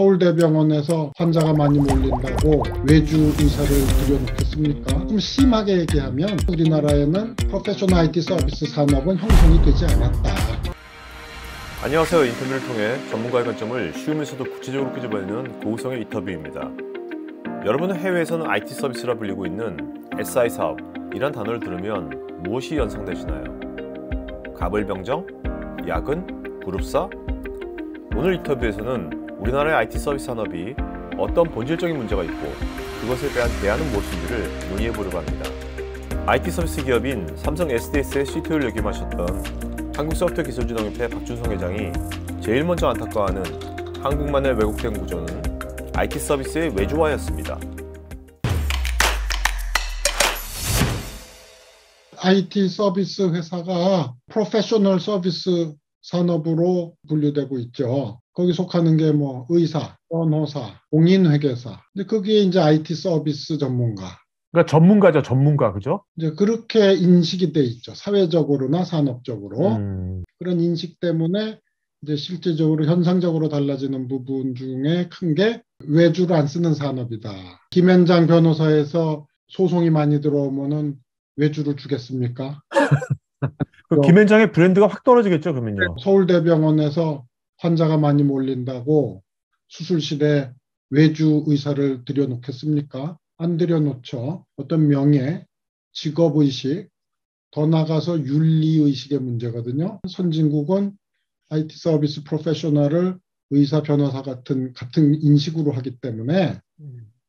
서울대병원에서 환자가 많이 몰린다고 외주 의사를 들여놓겠습니까? 좀 심하게 얘기하면 우리나라에는 프로페셔널 IT 서비스 산업은 형성이 되지 않았다. 안녕하세요. 인터뷰를 통해 전문가의 관점을 쉬우면서도 구체적으로 끄집어내는 고우성의 인터뷰입니다. 여러분은 해외에서는 IT 서비스라 불리고 있는 SI 사업이란 단어를 들으면 무엇이 연상되시나요? 가불병정? 야근? 그룹사? 오늘 인터뷰에서는 우리나라의 IT 서비스 산업이 어떤 본질적인 문제가 있고 그것에 대한 대안은 무엇인지를 논의해보려고 합니다. IT 서비스 기업인 삼성 SDS의 CTO를 역임하셨던 한국소프트웨어기술진흥협회 박준성 회장이 제일 먼저 안타까워하는 한국만의 왜곡된 구조는 IT 서비스의 외주화였습니다. IT 서비스 회사가 프로페셔널 서비스 산업으로 분류되고 있죠. 거기 속하는 게 뭐 의사, 변호사, 공인회계사. 근데 거기에 이제 IT 서비스 전문가. 그러니까 전문가죠, 전문가, 그죠? 이제 그렇게 인식이 돼 있죠. 사회적으로나 산업적으로. 그런 인식 때문에 이제 실제적으로 현상적으로 달라지는 부분 중에 큰 게 외주를 안 쓰는 산업이다. 김현장 변호사에서 소송이 많이 들어오면은 외주를 주겠습니까? 그 김현장의 브랜드가 확 떨어지겠죠, 그러면요. 서울대병원에서 환자가 많이 몰린다고 수술실에 외주 의사를 들여놓겠습니까? 안 들여놓죠. 어떤 명예, 직업의식, 더 나가서 윤리의식의 문제거든요. 선진국은 IT 서비스 프로페셔널을 의사, 변호사 같은 인식으로 하기 때문에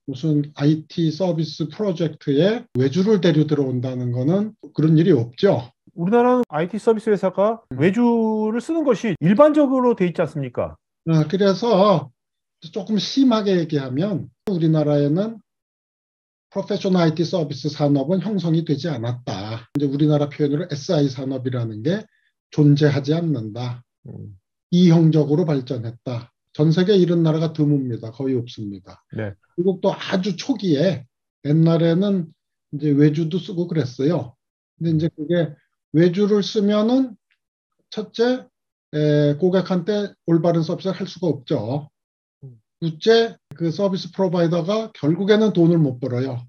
무슨 IT 서비스 프로젝트에 외주를 데려 들어온다는 거는 그런 일이 없죠. 우리나라는 IT 서비스 회사가 외주를 쓰는 것이 일반적으로 돼 있지 않습니까? 그래서 조금 심하게 얘기하면 우리나라에는 프로페셔널 IT 서비스 산업은 형성이 되지 않았다. 이제 우리나라 표현으로 SI 산업이라는 게 존재하지 않는다. 이형적으로 발전했다. 전 세계 이런 나라가 드뭅니다. 거의 없습니다. 네. 미국도 아주 초기에 옛날에는 이제 외주도 쓰고 그랬어요. 근데 이제 그게 외주를 쓰면은 첫째 고객한테 올바른 서비스를 할 수가 없죠. 둘째 그 서비스 프로바이더가 결국에는 돈을 못 벌어요.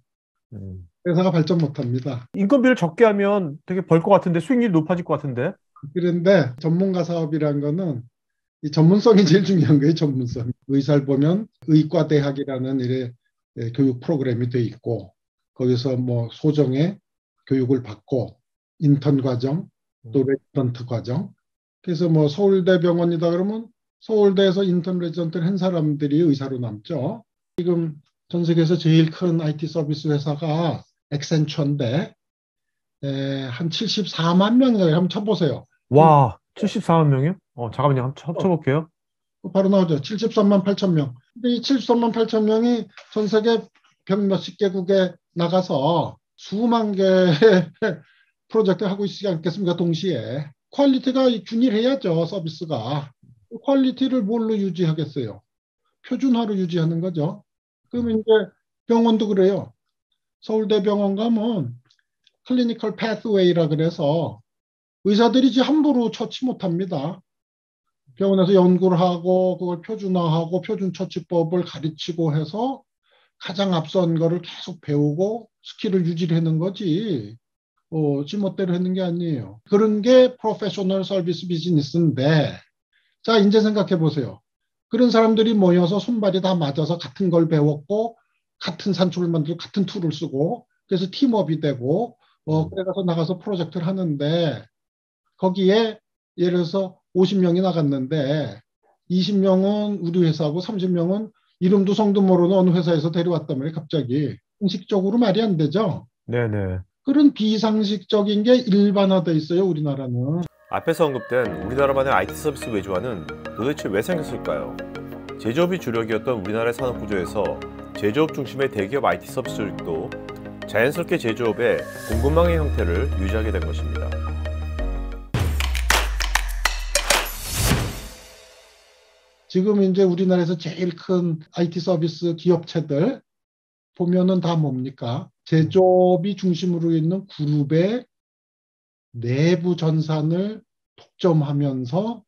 회사가 발전 못합니다. 인건비를 적게 하면 되게 벌 것 같은데 수익률이 높아질 것 같은데. 그런데 전문가 사업이란 거는 이 전문성이 제일 중요한 거예요. 전문성. 의사를 보면 의과대학이라는 이래 교육 프로그램이 돼 있고 거기서 뭐 소정의 교육을 받고 인턴 과정 또 레지던트 과정. 그래서 뭐 서울대병원이다 그러면 서울대에서 인턴 레지던트를 한 사람들이 의사로 남죠. 지금 전 세계에서 제일 큰 IT 서비스 회사가 엑센처인데 한 74만 명이라고 한번 쳐보세요. 와, 74만 명이요? 잠깐만요. 한번 쳐볼게요. 바로 나오죠. 73만 8천 명. 근데 이 73만 8천 명이 전 세계 100몇십 개국에 나가서 수만 개의 프로젝트 하고 있지 않겠습니까? 동시에. 퀄리티가 균일해야죠. 서비스가. 퀄리티를 뭘로 유지하겠어요? 표준화로 유지하는 거죠. 그러면 이제 병원도 그래요. 서울대병원 가면 클리니컬 패스웨이라 그래서 의사들이 이제 함부로 처치 못합니다. 병원에서 연구를 하고 그걸 표준화하고 표준 처치법을 가르치고 해서 가장 앞선 거를 계속 배우고 스킬을 유지하는 거지. 지멋대로 하는 게 아니에요. 그런 게 프로페셔널 서비스 비즈니스인데 자 이제 생각해 보세요. 그런 사람들이 모여서 손발이 다 맞아서 같은 걸 배웠고 같은 산출을 만들고 같은 툴을 쓰고 그래서 팀업이 되고 그래서 나가서 프로젝트를 하는데 거기에 예를 들어서 50명이 나갔는데 20명은 우리 회사고 30명은 이름도 성도 모르는 어느 회사에서 데려왔단 말이에요. 갑자기. 상식적으로 말이 안 되죠. 네네. 그런 비상식적인 게 일반화돼 있어요. 우리나라는. 앞에서 언급된 우리나라만의 IT 서비스 외주화는 도대체 왜 생겼을까요? 제조업이 주력이었던 우리나라의 산업 구조에서 제조업 중심의 대기업 IT 서비스 조직도 자연스럽게 제조업의 공급망의 형태를 유지하게 된 것입니다. 지금 이제 우리나라에서 제일 큰 IT 서비스 기업체들 보면은 다 뭡니까? 제조업이 중심으로 있는 그룹의 내부 전산을 독점하면서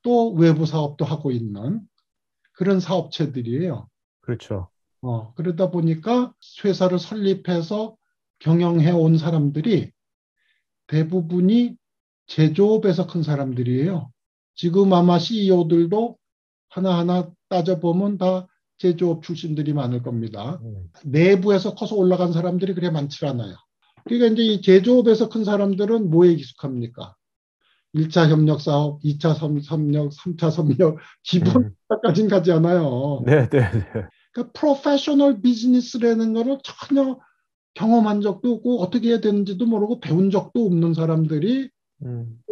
또 외부 사업도 하고 있는 그런 사업체들이에요. 그렇죠. 그러다 보니까 회사를 설립해서 경영해 온 사람들이 대부분이 제조업에서 큰 사람들이에요. 지금 아마 CEO들도 하나하나 따져보면 다 제조업 출신들이 많을 겁니다. 내부에서 커서 올라간 사람들이 그래 많지 않아요. 그러니까 이제 이 제조업에서 큰 사람들은 뭐에 익숙합니까? 1차 협력 사업, 2차 협력, 3차 협력, 기본까지는 가지 않아요. 네, 네, 네. 그러니까 프로페셔널 비즈니스라는 거를 전혀 경험한 적도 없고 어떻게 해야 되는지도 모르고 배운 적도 없는 사람들이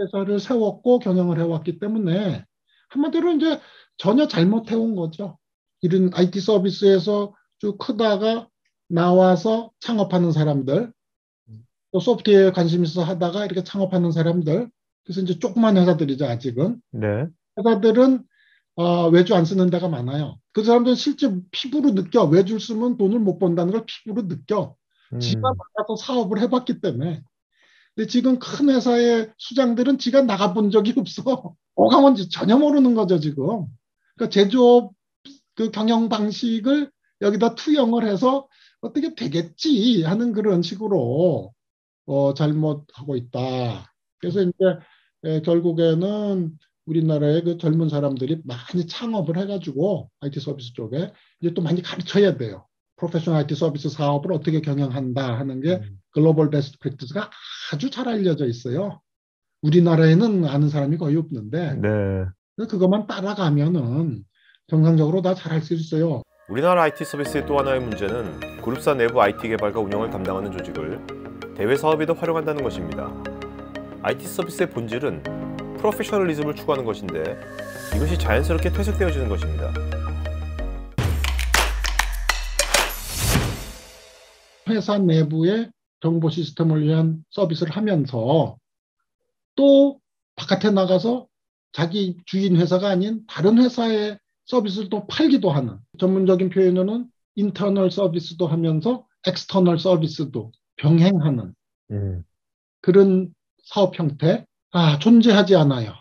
회사를 세웠고 경영을 해왔기 때문에 한마디로 이제 전혀 잘못해온 거죠. 이런 IT 서비스에서 쭉 크다가 나와서 창업하는 사람들, 또 소프트웨어에 관심 있어 하다가 이렇게 창업하는 사람들, 그래서 이제 조그만 회사들이죠, 아직은. 네. 회사들은 외주 안 쓰는 데가 많아요. 그 사람들은 실제 피부로 느껴. 외주를 쓰면 돈을 못 번다는 걸 피부로 느껴. 지가 나가서 사업을 해봤기 때문에. 근데 지금 큰 회사의 수장들은 지가 나가본 적이 없어. 뭐가 뭔지 전혀 모르는 거죠, 지금. 그러니까 제조업 그 경영 방식을 여기다 투영을 해서 어떻게 되겠지 하는 그런 식으로 잘못하고 있다. 그래서 이제 결국에는 우리나라의 그 젊은 사람들이 많이 창업을 해가지고 IT 서비스 쪽에 이제 또 많이 가르쳐야 돼요. 프로페셔널 IT 서비스 사업을 어떻게 경영한다 하는 게 글로벌 베스트 프랙티스가 아주 잘 알려져 있어요. 우리나라에는 아는 사람이 거의 없는데 네. 그것만 따라가면은 정상적으로 다 잘 할 수 있어요. 우리나라 IT 서비스의 또 하나의 문제는 그룹사 내부 IT 개발과 운영을 담당하는 조직을 대외 사업에도 활용한다는 것입니다. IT 서비스의 본질은 프로페셔널리즘을 추구하는 것인데 이것이 자연스럽게 퇴색되어지는 것입니다. 회사 내부의 정보 시스템을 위한 서비스를 하면서 또 바깥에 나가서 자기 주인 회사가 아닌 다른 회사의 서비스를 또 팔기도 하는, 전문적인 표현으로는 인터널 서비스도 하면서 엑스터널 서비스도 병행하는 그런 사업 형태 존재하지 않아요.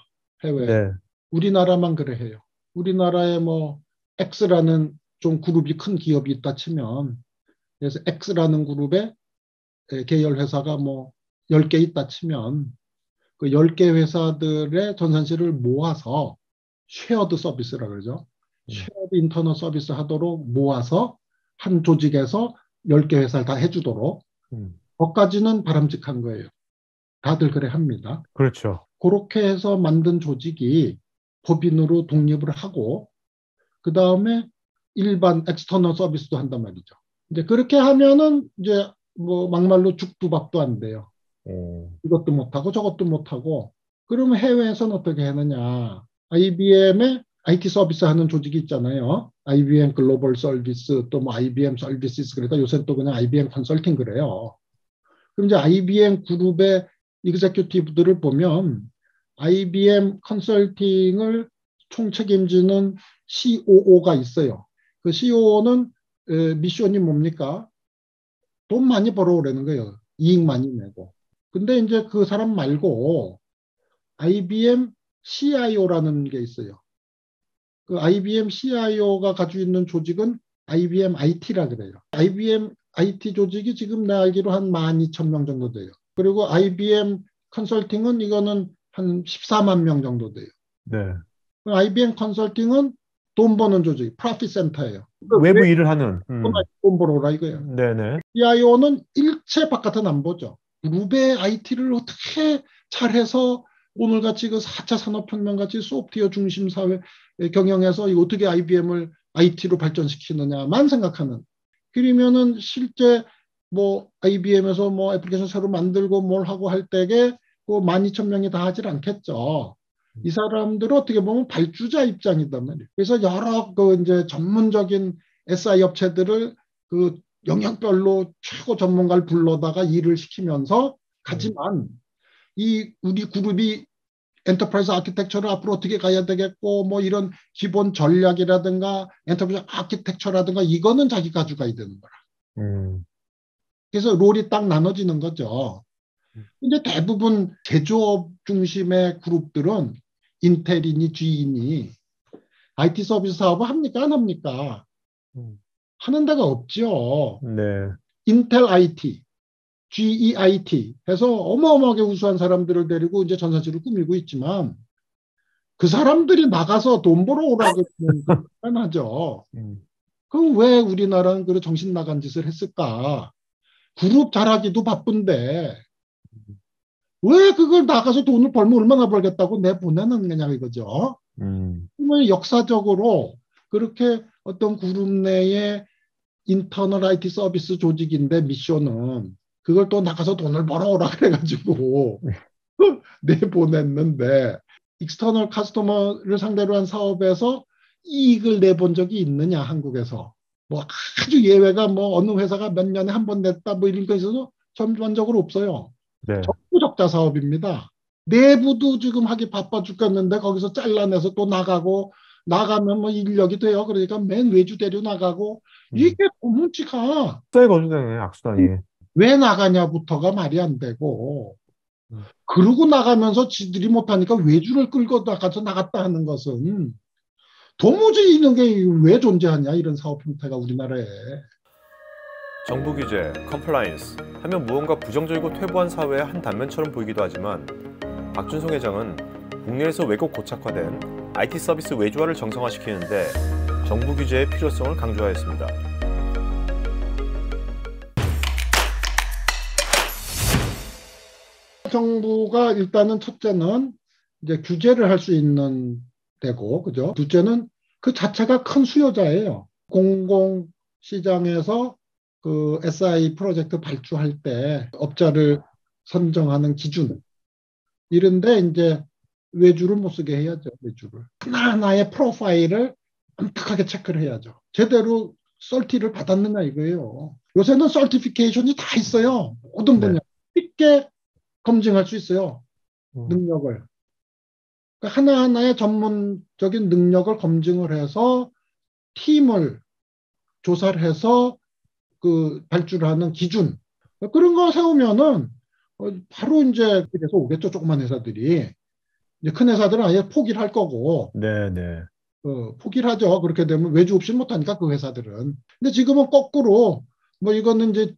해외에. 네. 우리나라만 그래 해요. 우리나라에 뭐 X라는 좀 그룹이 큰 기업이 있다 치면, 그래서 X라는 그룹에 계열 회사가 뭐 10개 있다 치면 그 10개 회사들의 전산실을 모아서 쉐어드 서비스라고 그러죠. 쉐어드 인터널 서비스 하도록 모아서 한 조직에서 10개 회사를 다 해주도록 거기까지는 바람직한 거예요. 다들 그래 합니다. 그렇죠. 그렇게 해서 만든 조직이 법인으로 독립을 하고 그 다음에 일반 엑스터널 서비스도 한단 말이죠. 이제 그렇게 하면은 이제 뭐 막말로 죽도 밥도 안 돼요. 이것도 못하고 저것도 못하고. 그러면 해외에서는 어떻게 하느냐. IBM의 IT 서비스 하는 조직이 있잖아요. IBM 글로벌 서비스 또 뭐 IBM 서비스 그러니까 요새 또 그냥 IBM 컨설팅 그래요. 그럼 이제 IBM 그룹의 이그제큐티브들을 보면 IBM 컨설팅을 총책임지는 COO가 있어요. 그 COO는 미션이 뭡니까? 돈 많이 벌어오라는 거예요. 이익 많이 내고. 근데 이제 그 사람 말고 IBM CIO라는 게 있어요. 그 IBM CIO가 가지고 있는 조직은 IBM IT라 그래요. IBM IT 조직이 지금 내가 알기로 한 12,000명 정도 돼요. 그리고 IBM 컨설팅은 이거는 한 14만 명 정도 돼요. 네. IBM 컨설팅은 돈 버는 조직, 프로핏 센터예요. 외부 일을 하는. 돈 벌어라 이거예요. 네네. CIO는 일체 바깥은 안 보죠. 그룹의 IT를 어떻게 잘해서 오늘같이 그 4차 산업혁명 같이 소프트웨어 중심 사회 경영해서 어떻게 IBM을 IT로 발전시키느냐만 생각하는. 그러면은 실제 뭐 IBM에서 뭐 애플리케이션 새로 만들고 뭘 하고 할 때에 그 12,000명이 다 하질 않겠죠. 이 사람들은 어떻게 보면 발주자 입장이단 말이에요. 그래서 여러 그 이제 전문적인 SI 업체들을 그 영역별로 최고 전문가를 불러다가 일을 시키면서 가지만 이 우리 그룹이 엔터프라이즈 아키텍처를 앞으로 어떻게 가야 되겠고 뭐 이런 기본 전략이라든가 엔터프라이즈 아키텍처라든가 이거는 자기 가져가야 되는 거라. 그래서 롤이 딱 나눠지는 거죠. 근데 대부분 제조업 중심의 그룹들은 인텔이니 GE니 IT 서비스 사업을 합니까? 안 합니까? 하는 데가 없죠. 네. 인텔 IT, GEIT 해서 어마어마하게 우수한 사람들을 데리고 이제 전사지를 꾸미고 있지만 그 사람들이 나가서 돈 벌어 오라고 하면 불편하죠. 그럼 왜 우리나라는 그 정신 나간 짓을 했을까? 그룹 잘하기도 바쁜데 왜 그걸 나가서 돈을 벌면 얼마나 벌겠다고 내보내는 거냐 이거죠. 그러면 역사적으로 그렇게 어떤 그룹 내의 인터널 IT 서비스 조직인데 미션은 그걸 또 나가서 돈을 벌어오라 그래가지고 내보냈는데 익스터널 커스터머를 상대로 한 사업에서 이익을 내본 적이 있느냐 한국에서 뭐 아주 예외가 뭐 어느 회사가 몇 년에 한 번 냈다 뭐 이런 거 있어도 전반적으로 없어요. 네. 전부 적자 사업입니다. 내부도 지금 하기 바빠 죽겠는데 거기서 잘라내서 또 나가면 뭐 인력이 돼요. 그러니까 맨 외주 데려 나가고 이게 고문치가 악수단이 거주되네, 악수단이. 왜 나가냐부터가 말이 안 되고 그러고 나가면서 지들이 못하니까 외주를 끌고 나가서 나갔다 하는 것은 도무지 이런 게 왜 존재하냐 이런 사업 형태가 우리나라에. 정부 규제, 컴플라이언스 하면 무언가 부정적이고 퇴보한 사회의 한 단면처럼 보이기도 하지만 박준성 회장은 국내에서 왜곡 고착화된 IT 서비스 외주화를 정상화시키는데 정부 규제의 필요성을 강조하였습니다. 정부가 일단은 첫째는 이제 규제를 할 수 있는 데고, 그죠? 둘째는 그 자체가 큰 수요자예요. 공공시장에서 그 SI 프로젝트 발주할 때 업자를 선정하는 기준 이런데 이제 외주를 못 쓰게 해야죠. 외주를 하나하나의 프로파일을 엄격하게 체크를 해야죠. 제대로 설티를 받았느냐 이거예요. 요새는 설티피케이션이 다 있어요. 모든 분야 쉽게 검증할 수 있어요. 능력을. 그러니까 하나하나의 전문적인 능력을 검증을 해서 팀을 조사를 해서 그 발주를 하는 기준 그런 거 세우면은 바로 이제 그래서 오겠죠. 조그만 회사들이. 이제 큰 회사들은 아예 포기를 할 거고. 네. 포기를 하죠. 그렇게 되면 외주 없이 못하니까 그 회사들은. 근데 지금은 거꾸로 뭐 이거는 이제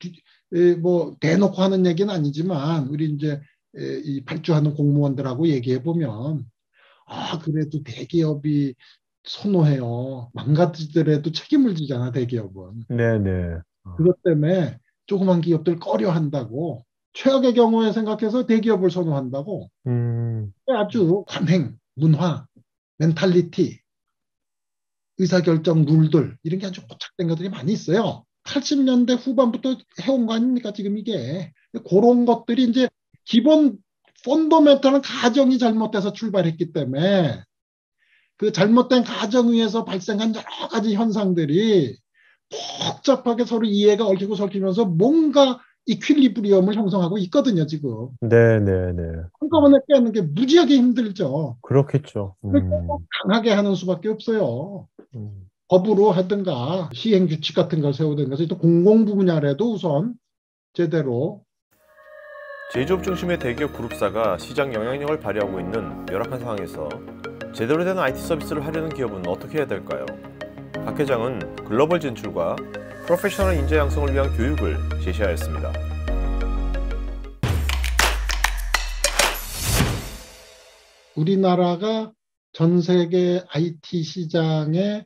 뭐 대놓고 하는 얘기는 아니지만 우리 이제 이 발주하는 공무원들하고 얘기해 보면 그래도 대기업이 선호해요. 망가지더라도 책임을 지잖아 대기업은. 네. 그것 때문에 조그만 기업들 꺼려 한다고. 최악의 경우에 생각해서 대기업을 선호한다고. 아주 관행, 문화, 멘탈리티, 의사결정 룰들 이런 게 아주 고착된 것들이 많이 있어요. 80년대 후반부터 해온 거 아닙니까 지금 이게. 그런 것들이 이제 기본 펀더멘털한 가정이 잘못돼서 출발했기 때문에 그 잘못된 가정 위에서 발생한 여러 가지 현상들이 복잡하게 서로 이해가 얽히고 설키면서 뭔가 이퀄리브리엄을 형성하고 있거든요 지금. 네. 한꺼번에 깨는 게 무지하게 힘들죠. 그렇겠죠. 강하게 하는 수밖에 없어요. 법으로 하든가 시행 규칙 같은 걸 세우든가 또 공공부 분야라도 우선 제대로. 제조업 중심의 대기업 그룹사가 시장 영향력을 발휘하고 있는 열악한 상황에서 제대로 된 IT 서비스를 하려는 기업은 어떻게 해야 될까요? 박 회장은 글로벌 진출과 프로페셔널 인재 양성을 위한 교육을 제시하였습니다. 우리나라가 전 세계 IT 시장의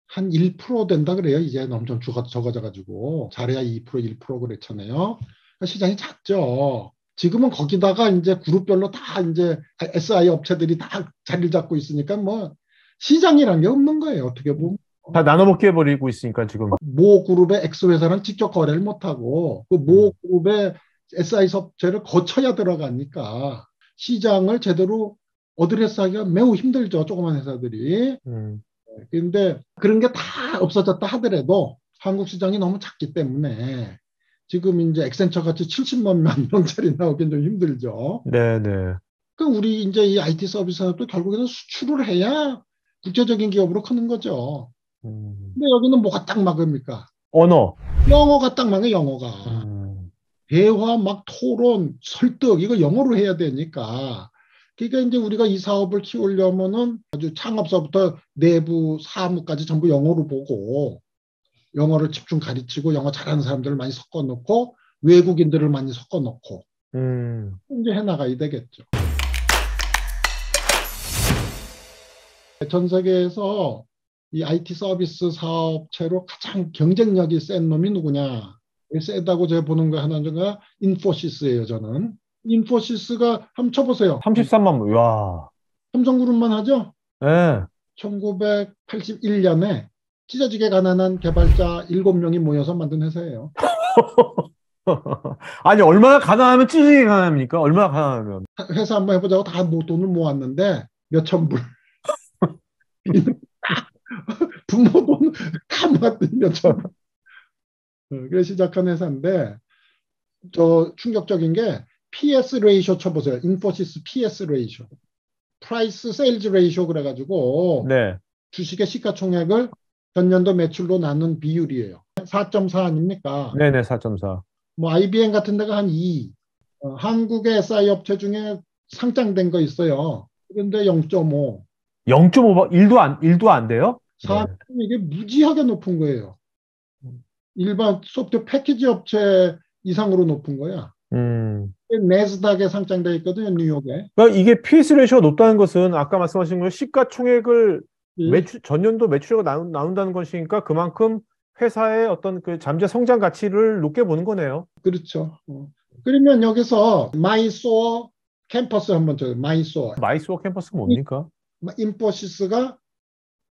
한 1% 된다 그래요. 이제 엄청 적어져가지고 잘해야 2%, 1% 그랬잖아요. 그러니까 시장이 작죠. 지금은 거기다가 이제 그룹별로 다 이제 SI 업체들이 다 자리를 잡고 있으니까 뭐 시장이란 게 없는 거예요. 어떻게 보면. 다 나눠먹기 해버리고 있으니까 지금. 모 그룹의 X 회사랑 직접 거래를 못하고 그 모 그룹의 SI 업체를 거쳐야 들어가니까 시장을 제대로 어드레스하기가 매우 힘들죠. 조그만 회사들이. 그런데 그런 게 다 없어졌다 하더라도 한국 시장이 너무 작기 때문에 지금 이제 엑센처 같이 70만 명짜리 나오긴 좀 힘들죠. 네. 그 우리 이제 이 IT 서비스 산업도 결국에는 수출을 해야 국제적인 기업으로 크는 거죠. 근데 여기는 뭐가 딱 막습니까? 언어. 영어가 딱 막해, 영어가. 대화, 막 토론, 설득, 이거 영어로 해야 되니까 그러니까 이제 우리가 이 사업을 키우려면은 아주 창업서부터 내부 사무까지 전부 영어로 보고 영어를 집중 가르치고 영어 잘하는 사람들을 많이 섞어 놓고 외국인들을 많이 섞어 놓고 이제 해나가야 되겠죠. 전 세계에서 이 IT 서비스 사업체로 가장 경쟁력이 센 놈이 누구냐? 세다고 제가 보는 거 하나가 인포시스예요, 저는. 인포시스가 한번 쳐보세요. 33만 명. 와. 삼성그룹만 하죠? 네. 1981년에 찢어지게 가난한 개발자 7명이 모여서 만든 회사예요. 아니, 얼마나 가난하면 찢어지게 가난합니까? 얼마나 가난하면. 회사 한번 해보자고 다 돈을 모았는데 몇천 불. 부모 돈 다 모았더니 몇천 불. 그래서 시작한 회사인데 저 충격적인 게 PS 레이쇼 쳐보세요. 인포시스 PS 레이쇼. 프라이스 세일즈 레이쇼 그래가지고 네. 주식의 시가총액을 전년도 매출로 나눈 비율이에요. 4.4 아닙니까? 네네, 4.4. 뭐 IBM 같은 데가 한 2. 한국의 SI 업체 중에 상장된 거 있어요. 그런데 0.5. 0.5, 1도 안 돼요? 4, 네. 이게 무지하게 높은 거예요. 일반 소프트웨어 패키지 업체 이상으로 높은 거야. 내스닥에 상장돼 있거든요, 뉴욕에. 그러니까 이게 PS 레이쇼가 높다는 것은 아까 말씀하신 거 시가총액을 전년도 매출액가 나온다는 것이니까 그만큼 회사의 어떤 그 잠재 성장 가치를 높게 보는 거네요. 그렇죠. 그러면 여기서 마이소어 캠퍼스 한번 줘요. 마이소어 캠퍼스가 뭡니까? 인포시스가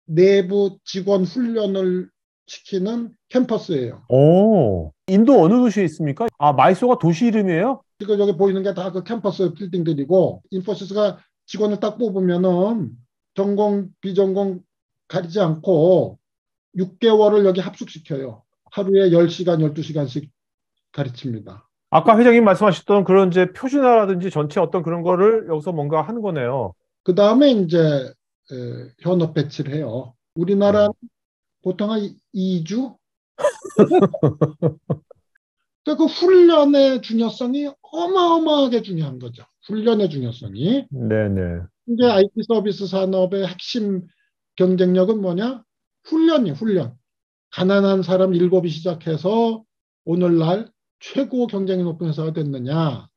내부 직원 훈련을 시키는 캠퍼스예요. 오, 인도 어느 도시에 있습니까? 아, 마이소가 도시 이름이에요? 지금 여기 보이는 게 다 그 캠퍼스 빌딩들이고 인포시스가 직원을 딱 뽑으면은 전공, 비전공 가리지 않고 6개월을 여기 합숙시켜요. 하루에 10시간, 12시간씩 가르칩니다. 아까 회장님 말씀하셨던 그런 이제 표준화라든지 전체 어떤 그런 거를 여기서 뭔가 하는 거네요. 그 다음에 이제 현업 배치를 해요. 우리나라 보통 한 2주? 그 훈련의 중요성이 어마어마하게 중요한 거죠. 훈련의 중요성이. 네네. 이제 IT 서비스 산업의 핵심 경쟁력은 뭐냐? 훈련이에요, 훈련. 가난한 사람 7이 시작해서 오늘날 최고 경쟁이 높은 회사가 됐느냐.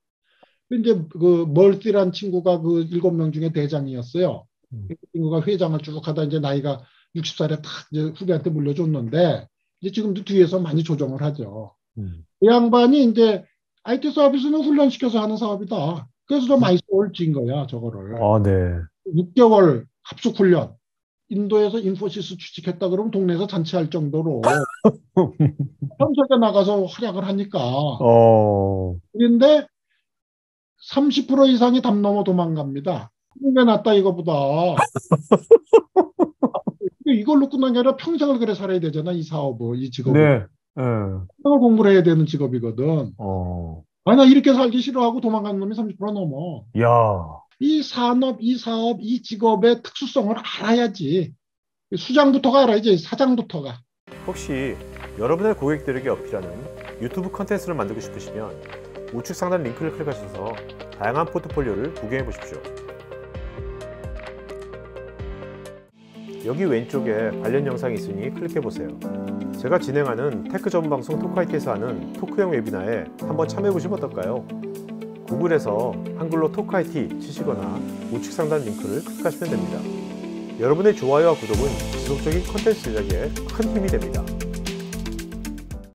이제 그 멀티란 친구가 그 7명 중에 대장이었어요. 그 친구가 회장을 쭉 하다 이제 나이가 60살에 탁 이제 후배한테 물려줬는데 이제 지금도 뒤에서 많이 조정을 하죠. 이 양반이 이제 IT 서비스는 훈련시켜서 하는 사업이다. 그래서 좀 많이 쏠진 거야, 저거를. 아, 네. 6개월 합숙 훈련. 인도에서 인포시스 취직했다 그러면 동네에서 잔치할 정도로 전 세계 나가서 활약을 하니까. 그런데 30% 이상이 담 넘어 도망갑니다. 한국에 낫다 이거보다. 이걸로 끝난 게 아니라 평생을 그래 살아야 되잖아, 이 사업은, 이 직업은. 네. 평생을 공부를 해야 되는 직업이거든. 아니, 나 이렇게 살기 싫어하고 도망가는 놈이 30% 넘어. 야. 이 산업, 이 사업, 이 직업의 특수성을 알아야지. 수장부터가 알아야지, 사장부터가. 혹시 여러분의 고객들에게 어필하는 유튜브 컨텐츠를 만들고 싶으시면 우측 상단 링크를 클릭하셔서 다양한 포트폴리오를 구경해 보십시오. 여기 왼쪽에 관련 영상이 있으니 클릭해 보세요. 제가 진행하는 테크 전문 방송 토크IT에서 하는 토크형 웨비나에 한번 참여해 보시면 어떨까요? 구글에서 한글로 토크IT 치시거나 우측 상단 링크를 클릭하시면 됩니다. 여러분의 좋아요와 구독은 지속적인 컨텐츠 제작에 큰 힘이 됩니다.